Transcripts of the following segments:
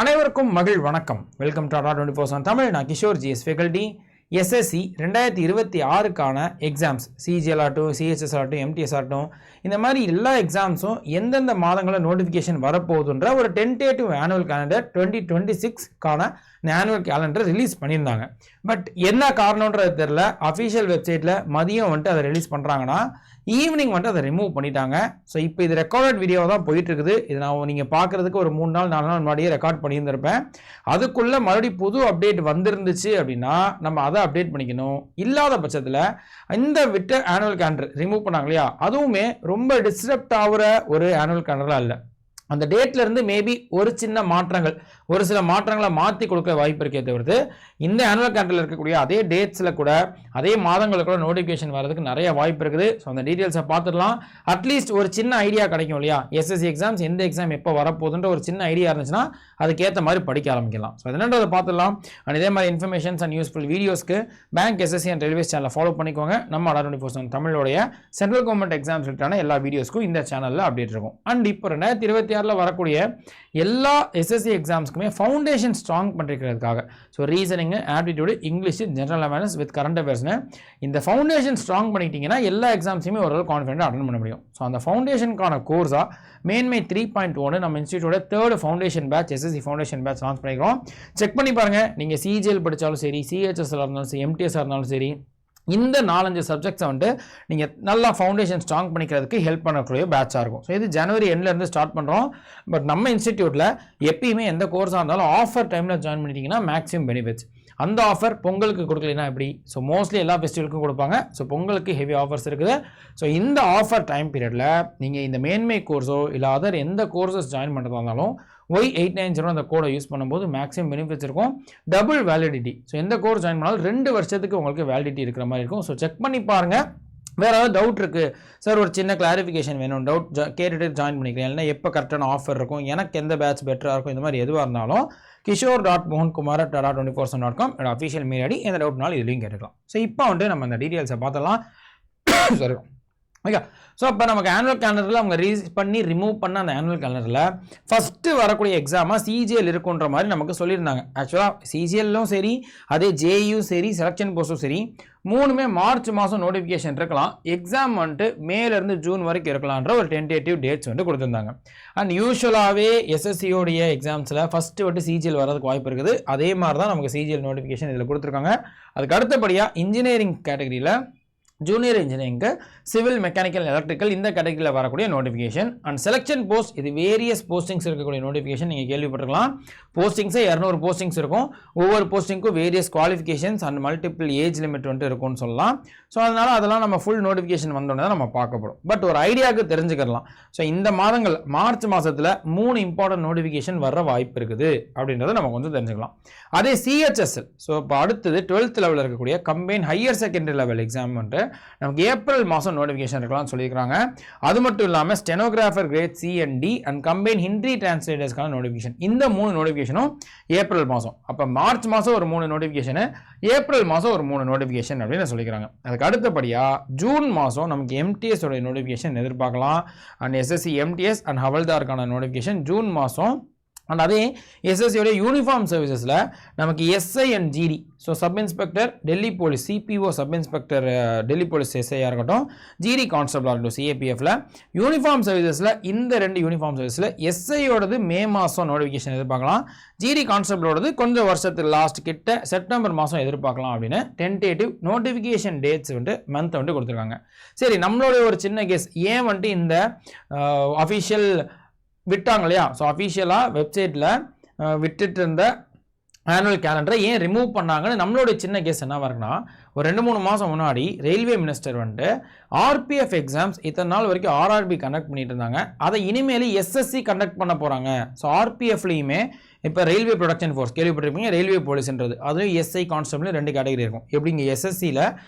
அனைவருக்கும் மகிழ் வணக்கம். Welcome to Tata 24/7 Tamil. நான் கிஷோர் ஜிஎஸ் ஃபேக்கல்டி. எஸ்எஸ்சி 2026க்கான எக்ஸாம்ஸ் சிஜிஎல் ஆகட்டும், சிஹெச்எஸ் ஆகட்டும், எம்டிஎஸ் ஆகட்டும், இந்த மாதிரி எல்லா எக்ஸாம்ஸும் எந்தெந்த மாதங்களில் நோட்டிஃபிகேஷன் வரப்போகுதுன்ற ஒரு டென்டேட்டிவ் ஆனுவல் கேலண்டர் 2026க்கான ஆனுவல் கேலண்டர் ரிலீஸ் பண்ணியிருந்தாங்க. பட் என்ன காரணன்றது தெரியல. அஃபிஷியல் வெப்சைட்டில் மதியம் வந்துட்டு அதை ரிலீஸ் பண்ணுறாங்கன்னா ஈவினிங் வந்துட்டு அதை ரிமூவ் பண்ணிட்டாங்க. ஸோ இப்போ இது ரெக்கார்டட் வீடியோவாக தான் போயிட்டு இருக்குது. இது நான் நீங்கள் பார்க்குறதுக்கு ஒரு 3 நாள் 4 நாள் முன்னாடியே ரெக்கார்ட் பண்ணியிருந்திருப்பேன். அதுக்குள்ளே மறுபடியும் புது அப்டேட் வந்துருந்துச்சு அப்படின்னா நம்ம அதை அப்டேட் பண்ணிக்கணும். இல்லாத பட்சத்தில் இந்த விட்ட ஆனுவல் கேலண்டர் ரிமூவ் பண்ணாங்க இல்லையா, அதுவுமே ரொம்ப டிஸ்டர்ப்ட் ஆகிற ஒரு ஆனுவல் கேலண்டராக இல்லை. அந்த டேட்ல இருந்து மேபி ஒரு சின்ன மாற்றங்கள், ஒரு சில மாற்றங்களை மாற்றி கொடுக்க வாய்ப்பு இருக்கே தவிர்த்து இந்த ஆனுவல் கேலண்டரில் இருக்கக்கூடிய அதே டேட்ஸில் கூட அதே மாதங்களுக்கு கூட நோட்டிஃபிகேஷன் வரதுக்கு நிறைய வாய்ப்பு இருக்குது. ஸோ அந்த டீட்டெயில்ஸை பார்த்துடலாம். அட்லீஸ்ட் ஒரு சின்ன ஐடியா கிடைக்கும் இல்லையா, எஸ்எஸ்சி எக்ஸாம்ஸ் எந்த எக்ஸாம் எப்போ வரப்போகுதுன்ற ஒரு சின்ன ஐடியா இருந்துச்சுன்னா அதுக்கேற்ற மாதிரி படிக்க ஆரம்பிக்கலாம். ஸோ என்னன்றதை பார்த்துடலாம். அண்ட் இதே மாதிரி இன்ஃபர்மேஷன்ஸ் அண்ட் யூஸ்ஃபுல் வீடியோஸ்க்கு பேங்க், எஸ்எஸ்சி அண்ட் ரயில்வேஸ் சேனலை ஃபாலோ பண்ணிக்கோங்க. நம்ம டாடா 24/7 தமிழோடைய சென்ட்ரல் கவர்மெண்ட் எக்ஸாம்ஸ் ரிலேட்டான எல்லா வீடியோஸ்க்கும் இந்த சேனலில் அப்டேட் இருக்கும். அண்ட் இப்போ 2026 வரக்கூடிய எல்லா எஸ்எஸ்சி எக்ஸாம்ஸ்க்குமே ஃபவுண்டேஷன் ஸ்ட்ராங் பண்ணிருக்கிறதுக்காக, so reasoning, aptitude, English, general awareness with current அஃபேர்ஸ்னு இந்த ஃபவுண்டேஷன் ஸ்ட்ராங் பண்ணிக்கிட்டீங்கன்னா எல்லா எக்ஸாம்ஸுமே ஓரளவு கான்ஃபிடென்ட்டாக அட்டன் பண்ண முடியும். ஸோ அந்த ஃபவுண்டேஷனுக்கான கோர்ஸாக மேன்மை 3.1 நம்ம இன்ஸ்டியூட்டோட 3rd foundation batch, SSC foundation batch launch பண்ணிக்கிறோம். செக் பண்ணி பாருங்கள். நீங்கள் சிஜிஎல் படித்தாலும் சரி, சிஹெச்எஸ்ஆர் இருந்தாலும் சரி, எம்டிஎஸ்ஆர் இருந்தாலும் சரி, இந்த 4-5 சப்ஜெக்ட்ஸை வந்துட்டு நீங்கள் நல்லா ஃபவுண்டேஷன் ஸ்ட்ராங் பண்ணிக்கிறதுக்கு ஹெல்ப் பண்ணக்கூடிய பேட்சாக இருக்கும். ஸோ இது ஜனவரி எண்ட்லேருந்து ஸ்டார்ட் பண்ணுறோம். பட் நம்ம இன்ஸ்டிடியூட்டில் எப்பயுமே எந்த கோர்ஸாக இருந்தாலும் ஆஃபர் டைமில் ஜாயின் பண்ணிட்டீங்கன்னா மேக்ஸிமம் பெனிஃபிட்ஸ். அந்த ஆஃபர் பொங்கலுக்கு கொடுக்கலைன்னா எப்படி? ஸோ மோஸ்ட்லி எல்லா ஃபெஸ்டிவலுக்கும் கொடுப்பாங்க. ஸோ பொங்கலுக்கு ஹெவி ஆஃபர்ஸ் இருக்குது. ஸோ இந்த ஆஃபர் டைம் பீரியடில் நீங்கள் இந்த மேன்மை கோர்ஸோ இல்லை அதர் எந்த கோர்ஸஸ் ஜாயின் பண்ணுறதா இருந்தாலும் Y890 அந்த கோடை யூஸ் பண்ணும்போது மேக்ஸிமம் பெனிஃபிட்ஸ் இருக்கும். Double validity. ஸோ எந்த கோர்ஸ் ஜாயின் பண்ணாலும் 2 வருஷத்துக்கு உங்களுக்கு வேலிடிட்டி இருக்கிற மாதிரி இருக்கும். ஸோ செக் பண்ணி பாருங்கள். வேறு ஏதாவது டவுட் இருக்குது சார், ஒரு சின்ன கிளாரிஃபிகேஷன் வேணும், டவுட் கேட்டுட்டு ஜாயின் பண்ணிக்கிறேன், இல்லைனா எப்போ கரெக்டான ஆஃபர் இருக்கும், எனக்கு எந்த பேட்ச் பெட்டராக இருக்கும், இந்த மாதிரி எதுவாக இருந்தாலும் kishore.mohankumar@tata24/7.com என்னோட அஃபிஷியல் மெயில் ஐடி. எந்த டவுட்னாலும் இதுலையும் கேட்டுக்கலாம். ஸோ இப்போ வந்துட்டு நம்ம இந்த டீட்டெயில்ஸை பார்த்தலாம். சரி, ஓகே. ஸோ இப்போ நமக்கு ஆனுவல் கேலண்டரில் அவங்க ரிமூவ் பண்ண அந்த ஆனுவல் கேலண்டரில் ஃபஸ்ட்டு வரக்கூடிய எக்ஸாமாக சிஜிஎல் இருக்குன்ற மாதிரி நமக்கு சொல்லியிருந்தாங்க. ஆக்சுவலாக சிஜிஎல்லும் சரி, அதே ஜேயும் சரி, செலெக்ஷன் போஸ்ட்டும் சரி, 3மே மார்ச் மாதம் நோட்டிஃபிகேஷன் இருக்கலாம். எக்ஸாம் வந்துட்டு மேலேருந்து ஜூன் வரைக்கும் இருக்கலான்ற ஒரு டென்டேட்டிவ் டேட்ஸ் வந்துட்டு கொடுத்துருந்தாங்க. அண்ட் யூஸ்வலாகவே எஸ்எஸ்சியோடைய எக்ஸாம்ஸில் ஃபஸ்ட்டு வந்துட்டு சிஜிஎல் வரதுக்கு வாய்ப்பு இருக்குது. அதே மாதிரி தான் நமக்கு சிஜிஎல் நோட்டிஃபிகேஷன் இதில் கொடுத்துருக்காங்க. அதுக்கு அடுத்தபடியாக இன்ஜினியரிங் கேட்டகரியில் ஜூனியர் இன்ஜினியரிங்க்கு சிவில், மெக்கானிக்கல், எலக்ட்ரிக்கல் இந்த கேட்டகரியில் வரக்கூடிய நோட்டிஃபிகேஷன். அண்ட் செலெக்ஷன் போஸ்ட், இது வேரியஸ் போஸ்டிங்ஸ் இருக்கக்கூடிய நோட்டிஃபிகேஷன். நீங்கள் கேள்விப்பட்டிருக்கலாம். போஸ்டிங்ஸே 200 போஸ்டிங்ஸ் இருக்கும். ஒவ்வொரு போஸ்டிங்க்கும் various qualifications and multiple age limit வந்துட்டு இருக்கும்னு சொல்லலாம். ஸோ அதனால் அதெல்லாம் நம்ம ஃபுல் நோட்டிஃபிகேஷன் வந்தோடனே தான் நம்ம பார்க்கப்படும். பட் ஒரு ஐடியாவுக்கு தெரிஞ்சுக்கலாம். ஸோ இந்த மாதங்கள் மார்ச் மாதத்தில் 3 இம்பார்ட்டன்ட் நோட்டிஃபிகேஷன் வர வாய்ப்பு இருக்குது அப்படின்றத நம்ம கொஞ்சம் தெரிஞ்சுக்கலாம். அதே சிஹெச்எஸ்எல், ஸோ இப்போ அடுத்தது 12th லெவலில் இருக்கக்கூடிய combine higher secondary level exam வந்துட்டு நமக்கு ஏப்ரல் மாதம் நோட்டிஃபிகேஷன் இருக்கலாம்னு சொல்லியிருக்காங்க. அது மட்டும் இல்லாமல் stenographer grade C and D and combine Hindi டிரான்ஸ்லேட்டர்ஸ்க்கான நோட்டிஃபிகேஷன், இந்த 3 நோட்டிஃபிகேஷனும் ஏப்ரல் மாதம். அப்போ மார்ச் மாதம் ஒரு 3 நோட்டிஃபிகேஷனு, ஏப்ரல் மாதம் ஒரு 3 நோட்டிஃபிகேஷன் அப்படின்னு சொல்லிக்கிறாங்க. அதுக்கு அடுத்தபடியாக ஜூன் மாதம் நமக்கு எம்டிஎஸ் உடைய நோட்டிஃபிகேஷன் எதிர்பார்க்கலாம். அண்ட் எஸ்எஸ்சி எம்டிஎஸ் அண்ட் ஹவல்தாருக்கான நோட்டிஃபிகேஷன் ஜூன் மாதம். அண்ட் அதே எஸ்எஸ்சியோடைய யூனிஃபார்ம் சர்வீசஸில் நமக்கு SI and GD, so sub inspector Delhi police, CPO sub inspector Delhi police எஸ்ஐயாக இருக்கட்டும், ஜிடி கான்ஸ்டபிளாக இருக்கட்டும் சிஏபிஎஃப்ல, யூனிஃபார்ம் சர்வீசஸில் இந்த 2 யூனிஃபார்ம் சர்வீஸில் எஸ்ஐயோடது மே மாதம் நோட்டிஃபிகேஷன் எதிர்பார்க்கலாம். ஜிடி கான்ஸ்டபிளோடது கொஞ்சம் வருஷத்துக்கு லாஸ்ட் கிட்ட செப்டம்பர் மாதம் எதிர்பார்க்கலாம் அப்படின்னு டென்டேட்டிவ் நோட்டிஃபிகேஷன் டேட்ஸ் வந்துட்டு மந்த் வந்துட்டு கொடுத்துருக்காங்க. சரி, நம்மளோட ஒரு சின்ன கெஸ், ஏன் வந்துட்டு இந்த அஃபிஷியல் விட்டாங்க இல்லையா, ஸோ அஃபிஷியலாக வெப்சைட்டில் விட்டுட்டு இருந்த ஆனுவல் கேலண்டரை ஏன் ரிமூவ் பண்ணாங்கன்னு நம்மளோட சின்ன கேஸ் என்ன வருதுன்னா, ஒரு 2-3 மாதம் முன்னாடி ரயில்வே மினிஸ்டர் வந்துட்டு ஆர்பிஎஃப் எக்ஸாம்ஸ் இத்தனை நாள் வரைக்கும் ஆர்ஆர்பி கண்டக்ட் பண்ணிட்டு இருந்தாங்க, அதை இனிமேல் எஸ்எஸ்சி கண்டக்ட் பண்ண போகிறாங்க. ஸோ ஆர்பிஎஃப்லையுமே இப்போ ரயில்வே ப்ரொடக்ஷன் ஃபோர்ஸ் கேள்விப்பட்டிருப்பீங்க, ரயில்வே போலீஸ்ன்றது, அதுவும் எஸ்ஐ கான்ஸ்டபிள் 2 கேட்டகரி இருக்கும். எப்படி இங்கே எஸ்எஸ்சியில்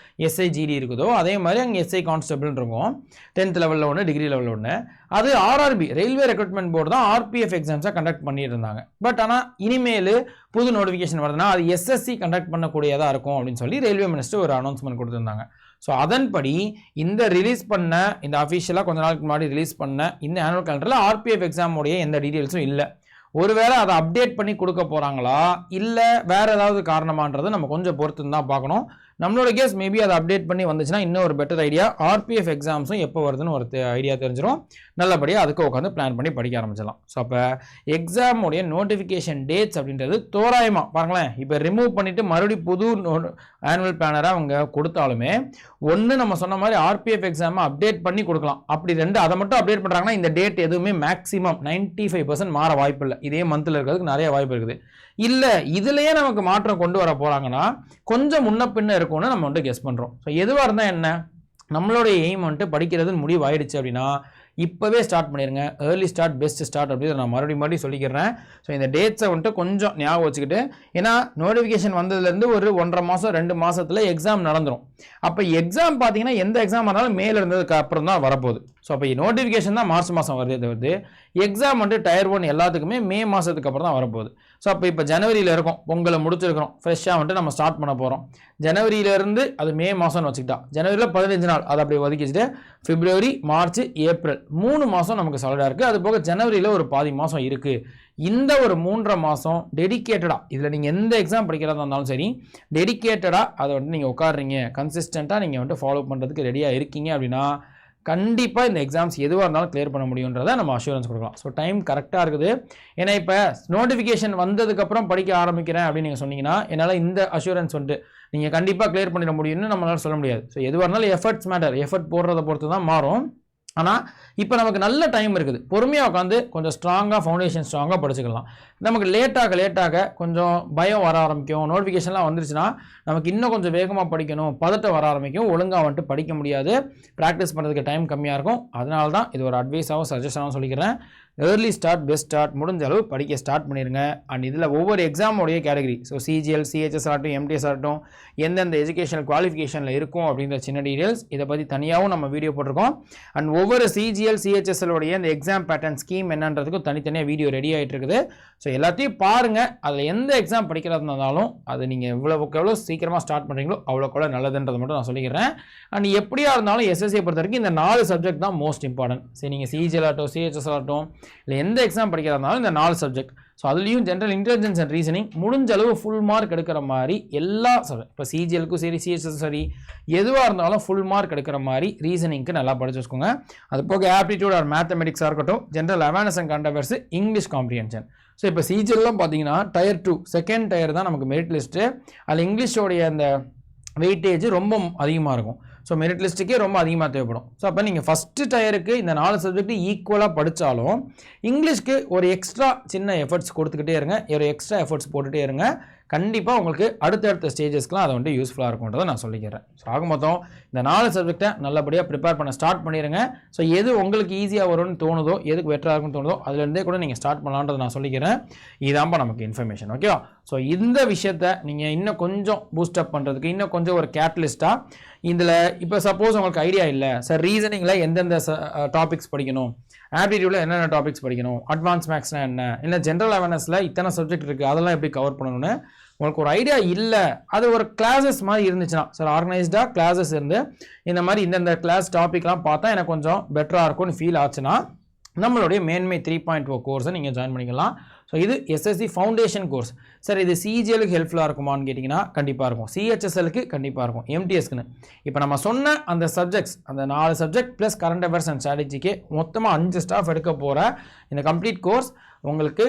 எஸ்ஐஜிடி இருக்குதோ அதே மாதிரி அங்கே எஸ்ஐ கான்ஸ்டபிள் இருக்கும். 10th லெவலில் ஒன்று, டிகிரி லெவலில் ஒன்று. அது ஆர்ஆர்பி ரயில்வே ரெக்ரூட்மெண்ட் போர்டு தான் ஆர்பிஎஃப் எக்ஸாம்ஸாக கண்டக்ட் பண்ணிட்டு இருந்தாங்க. பட் ஆனால் இனிமேல் புது நோட்டிஃபிகேஷன் வருதுன்னா அது எஸ்எஸ்சி கண்டக்ட் பண்ணக்கூடியதாக இருக்கும் அப்படின்னு சொல்லி ரயில்வே மினிஸ்டர் ஒரு அனௌன்ஸ்மெண்ட் கொடுத்துருந்தாங்க. ஸோ அதன்படி இந்த ரிலீஸ் பண்ண இந்த அஃபிஷியலாக கொஞ்ச நாளுக்கு முன்னாடி ரிலீஸ் பண்ண இந்த ஆனுவல் கேலண்டரில் ஆர்பிஎஃப் எக்ஸாமுடைய எந்த டீட்டெயில்ஸும் இல்லை. ஒருவேளை அதை அப்டேட் பண்ணி கொடுக்க போகிறாங்களா இல்லை வேறு ஏதாவது காரணமானது நம்ம கொஞ்சம் பொறுத்து தான் பார்க்கணும். நம்மளோட கேஸ் மேபி அதை அப்டேட் பண்ணி வந்துச்சுன்னா இன்னும் ஒரு பெட்டர் ஐடியா. ஆர்பிஎஃப் எக்ஸாம்ஸும் எப்போ வருதுன்னு ஒரு ஐடியா தெரிஞ்சிடும். நல்லபடியாக அதுக்கு உட்காந்து பிளான் பண்ணி படிக்க ஆரம்பிச்சிடலாம். ஸோ அப்போ எக்ஸாமுடைய நோட்டிஃபிகேஷன் டேட்ஸ் அப்படின்றது தோராயமாக பாருங்களேன். இப்போ ரிமூவ் பண்ணிவிட்டு மறுபடியும் புது ஆனுவல் பிளானராக அவங்க கொடுத்தாலுமே ஒன்று நம்ம சொன்ன மாதிரி ஆர்பிஎஃப் எக்ஸாமை அப்டேட் பண்ணி கொடுக்கலாம். அப்படி ரெண்டு அதை மட்டும் அப்டேட் பண்ணுறாங்கன்னா இந்த டேட் எதுவுமே மேக்ஸிமம் 95% மாற வாய்ப்பு இல்லை. இதே மந்தில் இருக்கிறதுக்கு நிறைய வாய்ப்பு இருக்குது. இல்லை இதுலேயே நமக்கு மாற்றம் கொண்டு வர போகிறாங்கன்னா கொஞ்சம் முன்ன பின்ன இருக்கும்னு நம்ம வந்துட்டு கெஸ் பண்ணுறோம். ஸோ எதுவாக இருந்தால் என்ன, நம்மளுடைய எய்ம் வந்துட்டு படிக்கிறதுன்னு முடிவு ஆயிடுச்சு அப்படின்னா இப்போவே ஸ்டார்ட் பண்ணிடுங்க. ஏர்லி ஸ்டார்ட் பெஸ்ட் ஸ்டார்ட் அப்படின்னு நான் மறுபடியும் சொல்லிக்கிறேன். ஸோ இந்த டேட்ஸை வந்துட்டு கொஞ்சம் ஞாபகம் வச்சுக்கிட்டு, ஏன்னா நோட்டிஃபிகேஷன் வந்ததுலேருந்து ஒரு 1.5 மாதம் 2 மாதத்தில் எக்ஸாம் நடந்துடும். அப்போ எக்ஸாம் பார்த்தீங்கன்னா எந்த எக்ஸாம் இருந்தாலும் மேலே இருந்ததுக்கு அப்புறம் தான் வரப்போகுது. ஸோ அப்போ நோட்டிஃபிகேஷன் தான் மார்ச் மாதம் வருது. எக்ஸாம் வந்துட்டு டயர் 1 எல்லாத்துக்குமே மே மாதத்துக்கு அப்புறம் தான் வரப்போகுது. ஸோ அப்போ இப்போ ஜனவரியில் இருக்கும், பொங்கலை முடிச்சிருக்கிறோம், ஃப்ரெஷ்ஷாக வந்துட்டு நம்ம ஸ்டார்ட் பண்ண போகிறோம். ஜனவரியிலேருந்து அது மே மாதம்னு வச்சுக்கிட்டா, ஜனவரியில் 15 நாள் அதை அப்படி ஒதுக்கி வச்சுட்டு பிப்ரவரி மார்ச் ஏப்ரல் 3 மாதம் நமக்கு சாலிடாக இருக்குது. அது போக ஜனவரியில் ஒரு பாதி மாதம் இருக்குது. இந்த ஒரு 3.5 மாதம் டெடிக்கேட்டடாக இதில் நீங்கள் எந்த எக்ஸாம் படிக்கிறதா இருந்தாலும் சரி டெடிக்கேட்டடாக அதை வந்துட்டு நீங்கள் உட்காடுறீங்க, கன்சிஸ்டண்ட்டாக நீங்கள் வந்துட்டு ஃபாலோ பண்ணுறதுக்கு ரெடியாக இருக்கீங்க அப்படின்னா கண்டிப்பாக இந்த எக்ஸாம்ஸ் எதுவாக இருந்தாலும் கிளியர் பண்ண முடியுன்றதை நம்ம அஷூரன்ஸ் கொடுக்கலாம். ஸோ டைம் கரெக்டாக இருக்குது. ஏன்னா இப்போ நோட்டிஃபிகேஷன் வந்ததுக்கப்புறம் படிக்க ஆரம்பிக்கிறேன் அப்படின்னு நீங்கள் சொன்னீங்கன்னா என்னால் இந்த அஷூரன்ஸ் வந்துட்டு நீங்கள் கண்டிப்பாக கிளியர் பண்ணிட முடியும்னு நம்மளால சொல்ல முடியாது. ஸோ எதுவாக இருந்தாலும் எஃபர்ட்ஸ் மேட்டர், எஃபர்ட் போடுறதை பொறுத்து தான் மாறும். ஆனால் இப்போ நமக்கு நல்ல டைம் இருக்குது. பொறுமையாக உட்காந்து கொஞ்சம் ஸ்ட்ராங்காக ஃபவுண்டேஷன் ஸ்ட்ராங்காக படிச்சுக்கலாம். நமக்கு லேட்டாக கொஞ்சம் பயம் வர ஆரம்பிக்கும். நோட்டிஃபிகேஷன்லாம் வந்துருச்சுன்னா நமக்கு இன்னும் கொஞ்சம் வேகமாக படிக்கணும், பதட்டம் வர ஆரம்பிக்கும், ஒழுங்காக வந்துட்டு படிக்க முடியாது, ப்ராக்டிஸ் பண்ணுறதுக்கு டைம் கம்மியாக இருக்கும். அதனால தான் இது ஒரு அட்வைஸாகவும் சஜஷனாகவும் சொல்லிக்கிறேன். ஏர்லி ஸ்டார்ட் பெஸ்ட் ஸ்டார்ட், முடிஞ்ச அளவு படிக்க ஸ்டார்ட் பண்ணிடுங்க. அண்ட் இதில் ஒவ்வொரு எக்ஸாமோடைய கேட்டகரி, ஸோ சிஜிஎல் சிஹெச்எஸ் ஆகட்டும் எம்டிஎஸ் ஆகட்டும் எந்தெந்த எஜுகேஷனல் குவாலிஃபிகேஷனில் இருக்கும் அப்படின்ற சின்ன டீடைல்ஸ் இதை பற்றி தனியாகவும் நம்ம வீடியோ போட்டிருக்கோம். அண்ட் ஒவ்வொரு சிஜிஎல் சிஹெச்எஸ்எலோடைய இந்த எக்ஸாம் பேட்டர்ன் ஸ்கீம் என்னன்றதுக்கும் தனித்தனியாக வீடியோ ரெடி ஆகிட்டு இருக்குது. ஸோ எல்லாத்தையும் பாருங்கள். அதில் எந்த எக்ஸாம் படிக்கிறதா இருந்தாலும் அது நீங்கள் எவ்வளோ சீக்கிரமாக ஸ்டார்ட் பண்ணுறீங்களோ அவ்வளோக்குள்ள நல்லதுன்றது மட்டும் நான் சொல்லிக்கிறேன். அண்ட் எப்படியா இருந்தாலும் எஸ்எஸ்சியை பொறுத்த வரைக்கும் இந்த 4 சப்ஜெக்ட் தான் மோஸ்ட் இம்பார்ட்டன்ட். சரி நீங்கள் சிஜிஎல் ஆகட்டும் சிஹெச்எஸ் ஆகட்டும் இல்லை எந்த எக்ஸாம் படிக்கிறதா இருந்தாலும் இந்த 4 சப்ஜெக்ட். ஸோ அதுலேயும் ஜென்ரல் இன்டெலிஜென்ஸ் அண்ட் ரீசனிங் முடிஞ்ச அளவு ஃபுல் மார்க் எடுக்கிற மாதிரி எல்லா சப்ஜெக்ட், இப்போ சிஜிஎலுக்கும் சரி சிஹெச்எஸ் சரி எதுவாக இருந்தாலும் ஃபுல் மார்க் எடுக்கிற மாதிரி ரீசனிங்க்கு நல்லா படிச்சு வச்சுக்கோங்க. அது போக ஆப்டிடியூட் ஆர் மேத்தமெட்டிக்ஸாக இருக்கட்டும், general awareness and current affairs, English comprehension. So இப்போ சிஜிஎல்லாம் பார்த்தீங்கன்னா டயர் 2 செகண்ட் டயர் தான் நமக்கு மெரிட் லிஸ்ட்டு. அதில் இங்கிலீஷோடைய அந்த வெயிட்டேஜ் ரொம்ப அதிகமாக இருக்கும். ஸோ மெரிட் லிஸ்ட்டுக்கே ரொம்ப அதிகமாக தேவைப்படும். ஸோ அப்போ நீங்கள் ஃபஸ்ட்டு டயருக்கு இந்த 4 சப்ஜெக்ட் ஈக்குவலாக படித்தாலும் இங்கிலீஷ்க்கு ஒரு எக்ஸ்ட்ரா சின்ன எஃபர்ட்ஸ் கொடுத்துக்கிட்டே இருங்க, ஒரு எக்ஸ்ட்ரா எஃபர்ட்ஸ் போட்டுகிட்டே இருங்க. கண்டிப்பாக உங்களுக்கு அடுத்தடுத்த ஸ்டேஜஸ்க்குலாம் அதை வந்துட்டு யூஸ்ஃபுல்லாக இருக்கும்ன்றதை நான் சொல்லிக்கிறேன். ஸோ ஆக மொத்தம் இந்த 4 சப்ஜெக்டை நல்லபடியாக ப்ரிப்பேர் பண்ண ஸ்டார்ட் பண்ணிடுங்க. ஸோ எது உங்களுக்கு ஈஸியாக வரும்னு தோணுதோ, எதுக்கு பெட்டராக இருக்குன்னு தோணுதோ அதுலேருந்தே கூட நீங்கள் ஸ்டார்ட் பண்ணலான்றதை நான் சொல்லிக்கிறேன். இதாம்பா நமக்கு இன்ஃபர்மேஷன். ஓகேவா? ஸோ இந்த விஷயத்தை நீங்கள் இன்னும் கொஞ்சம் பூஸ்டப் பண்ணுறதுக்கு இன்னும் கொஞ்சம் ஒரு கேட்டலிஸ்ட்டாக இதில் இப்போ சப்போஸ் உங்களுக்கு ஐடியா இல்லை சார் ரீசனிங்கில் எந்தெந்த டாபிக்ஸ் படிக்கணும், ஆப்டிடியூடில் என்னென்ன டாபிக்ஸ் படிக்கணும், அட்வான்ஸ் மேக்ஸ்னால் என்ன, இல்லை ஜென்ரல் அவேர்னஸில் இத்தனை சப்ஜெக்ட் இருக்குது அதெல்லாம் எப்படி கவர் பண்ணணும்னு உங்களுக்கு ஒரு ஐடியா இல்லை, அது ஒரு கிளாஸஸ் மாதிரி இருந்துச்சுன்னா சார் ஆர்கனைஸ்டாக கிளாஸஸ் இருந்து இந்த மாதிரி இந்தந்த கிளாஸ் டாபிக்லாம் பார்த்தா எனக்கு கொஞ்சம் பெட்டராக இருக்கும்னு ஃபீல் ஆச்சுன்னா நம்மளுடைய மேன்மை 3.0 கோர்ஸை நீங்கள் ஜாயின் பண்ணிக்கலாம். ஸோ இது எஸ்எஸ்சி ஃபவுண்டேஷன் கோர்ஸ். சார் இது சிஜிஎலுக்கு ஹெல்ப்ஃபுல்லாக இருக்குமான்னு கேட்டிங்கன்னா கண்டிப்பாக இருக்கும், சிஹெச்எஸ்எலுக்கு கண்டிப்பாக இருக்கும், எம்டிஎஸ்க்குன்னு இப்போ நம்ம சொன்ன அந்த சப்ஜெக்ட்ஸ் அந்த 4 subject plus current affairs and ஸ்ட்ராட்டஜிக்கு மொத்தமாக 5 ஸ்டாஃப் எடுக்க போகிற இந்த கம்ப்ளீட் கோர்ஸ் உங்களுக்கு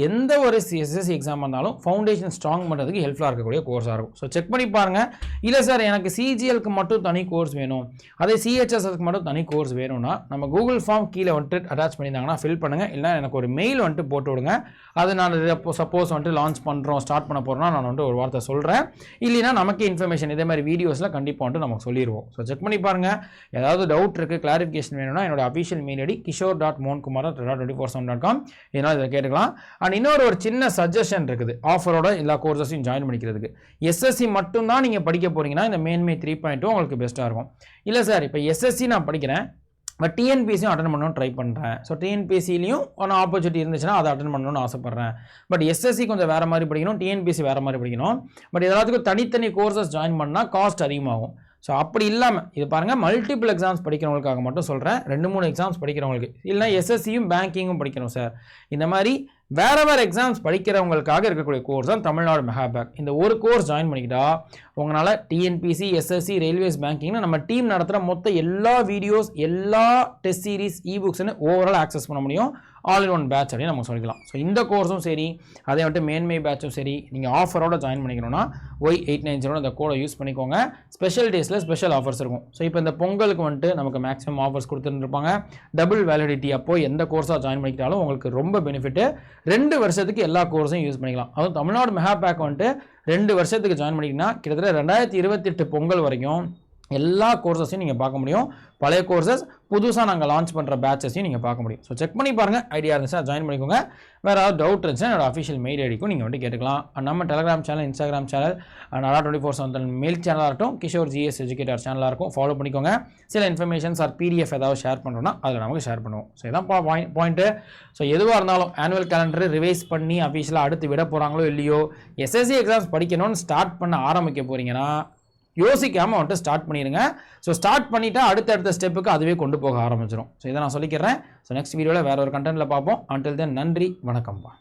எந்த ஒரு எஸ்எஸ்சி எக்ஸாம் இருந்தாலும் ஃபவுண்டேஷன் ஸ்ட்ராங் பண்ணுறதுக்கு ஹெல்ப்ஃபுல்லாக இருக்கக்கூடிய கோர்ஸாக இருக்கும். ஸோ செக் பண்ணி பாருங்கள். இல்லை சார் எனக்கு சிஜிஎலுக்கு மட்டும் தனி கோர்ஸ் வேணும், அதே சிஹெச்எஸ்க்கு மட்டும் தனி கோர்ஸ் வேணும்னா நம்ம கூகுள் ஃபார்ம் கீழே வந்துட்டு அட்டாச் பண்ணியிருந்தாங்கன்னா ஃபில் பண்ணுங்கள். இல்லைனா எனக்கு ஒரு மெயில் வந்துட்டு போட்டு விடுங்க. அது நான் சப்போஸ் வந்துட்டு லான்ச் பண்ணுறோம் ஸ்டார்ட் பண்ண போகிறோன்னா நான் வந்துட்டு ஒரு வார்த்தை சொல்கிறேன். இல்லைனா நமக்கு இன்ஃபர்மேஷன் இதே மாதிரி வீடியோஸில் கண்டிப்பாக வந்துட்டு நமக்கு சொல்லிடுவோம். ஸோ செக் பண்ணி பாருங்கள். ஏதாவது டவுட் இருக்குது, கிளாரிஃபிகேஷன் வேணும்னா என்னோட அஃபிஷியல் மெயில் ஐடி kishore.mohankumar@247.com இதனால் இதை கேட்டுக்கலாம். அண்ட் இன்னொரு ஒரு சின்ன சஜஷன் இருக்குது, ஆஃபரோட எல்லா கோர்ஸஸையும் ஜாயின் பண்ணிக்கிறதுக்கு. எஸ்எஸ்சி மட்டும்தான் நீங்கள் படிக்க போகிறீங்கன்னா இந்த மேன்மை 3.0 உங்களுக்கு பெஸ்ட்டாக இருக்கும். இல்லை சார் இப்போ எஸ்எஸ்சி நான் படிக்கிறேன் பட் டிஎன்பிஎஸ்சியும் அட்டன் பண்ணணும்னு ட்ரை பண்ணுறேன், ஸோ டிஎன்பிஎஸ்சிலையும் ஒரு ஆப்பர்ச்சுனிட்டி இருந்துச்சுன்னா அதை அட்டன் பண்ணணும்னு ஆசைப்பட்றேன். பட் எஸ்எஸ்சி கொஞ்சம் வேறு மாதிரி படிக்கணும், டிஎன்பிஎஸ்சி வேறு மாதிரி படிக்கணும். பட் எல்லாத்துக்கும் தனித்தனி கோர்சஸ் ஜாயின் பண்ணால் காஸ்ட் அதிகமாகும். ஸோ அப்படி இல்லாமல் இது பாருங்கள், மல்டிபிள் எக்ஸாம்ஸ் படிக்கிறவங்களுக்காக மட்டும் சொல்கிறேன், 2-3 எக்ஸாம்ஸ் படிக்கிறவங்களுக்கு. இல்லைனா எஸ்எஸ்சியும் பேங்கிங்கும் படிக்கணும் சார், இந்த மாதிரி வேறு எக்ஸாம்ஸ் படிக்கிறவங்களுக்காக இருக்கக்கூடிய கோர்ஸ் தான் தமிழ்நாடு மெகா பேக். இந்த ஒரு கோர்ஸ் ஜாயின் பண்ணிக்கிட்டா உங்களால் டிஎன்பிசி, எஸ்எஸ்சி, ரயில்வேஸ், பேங்கிங்னு நம்ம டீம் நடத்துகிற மொத்த எல்லா வீடியோஸ், எல்லா டெஸ்ட் சீரிஸ், இபுக்ஸ்னு ஓவரால் ஆக்சஸ் பண்ண முடியும். ஆல் இன் ஒன் பேட்ச் அப்படின்னு நம்ம சொல்லிக்கலாம். ஸோ இந்த கோர்ஸும் சரி, அதே வந்துட்டு மேன்மை பேட்சும் சரி, நீங்கள் ஆஃபரோட ஜாயின் பண்ணிக்கணும்னா Y890 அந்த கோடை யூஸ் பண்ணிக்கோங்க. ஸ்பெஷல் டேஸில் ஸ்பெஷல் ஆஃபர்ஸ் இருக்கும். ஸோ இப்போ இந்த பொங்கலுக்கு வந்துட்டு நமக்கு மேக்ஸிமம் ஆஃபர்ஸ் கொடுத்துருப்பாங்க. Double validity. அப்போ எந்த கோர்ஸாக ஜாயின் பண்ணிக்கிட்டாலும் உங்களுக்கு ரொம்ப பெனிஃபிட்டு. 2 வருஷத்துக்கு எல்லா கோர்ஸையும் யூஸ் பண்ணிக்கலாம். அதுவும் தமிழ்நாடு மெகா பேக் வந்துட்டு 2 வருஷத்துக்கு ஜாயின் பண்ணிக்கிங்கன்னா கிட்டத்தட்ட 2028 பொங்கல் வரைக்கும் எல்லா கோர்சஸையும் நீங்கள் பார்க்க முடியும். பழைய கோர்சஸ், புதுசாக நாங்கள் லான்ச் பண்ணுற பேட்சஸையும் நீங்கள் பார்க்க முடியும். ஸோ செக் பண்ணி பாருங்கள். ஐடியா இருந்துச்சுன்னா ஜாயின் பண்ணிக்கோங்க. வேறு ஏதாவது டவுட் இருந்துச்சுன்னா என்னோட அஃபிஷியல் மெயில் ஐடிக்கும் நீங்கள் வந்துட்டு கேட்டுக்கலாம். நம்ம டெலிகிராம் சேனல், இன்ஸ்டாகிராம் சேனல், நாடா 24/7 மெயில் சேனலாக இருக்கட்டும், கிஷோர் ஜிஎஸ் எஜுகேட்டர் சேனலாக இருக்கும், ஃபாலோ பண்ணிக்கோங்க. சில இன்ஃபர்மேஷன்ஸ் ஆர் பிடிஎஃப் ஏதாவது ஷேர் பண்ணுறோன்னா அதில் நமக்கு ஷேர் பண்ணுவோம். ஸோ இதான் பாயிண்ட்டு. ஸோ எதுவாக இருந்தாலும் ஆனுவல் கேலண்டர் ரிவைஸ் பண்ணி அஃபிஷியலாக அடுத்து விட போகிறாங்களோ இல்லையோ, எஸ்எஸ்சி எக்ஸாம்ஸ் படிக்கணும்னு ஸ்டார்ட் பண்ண ஆரம்பிக்க போகிறீங்கன்னா யோசிக்காமல் வந்துட்டு ஸ்டார்ட் பண்ணிடுங்க. ஸோ ஸ்டார்ட் பண்ணிவிட்டால் அடுத்த ஸ்டெப்புக்கு அதுவே கொண்டு போக ஆரம்பிச்சிடும். ஸோ இதை நான் சொல்லிக்கிறேன். ஸோ நெக்ஸ்ட் வீடியோவில் வேறு ஒரு கண்டென்ட்டில் பார்ப்போம். அன்டில் தென் நன்றி, வணக்கம்ப்பா.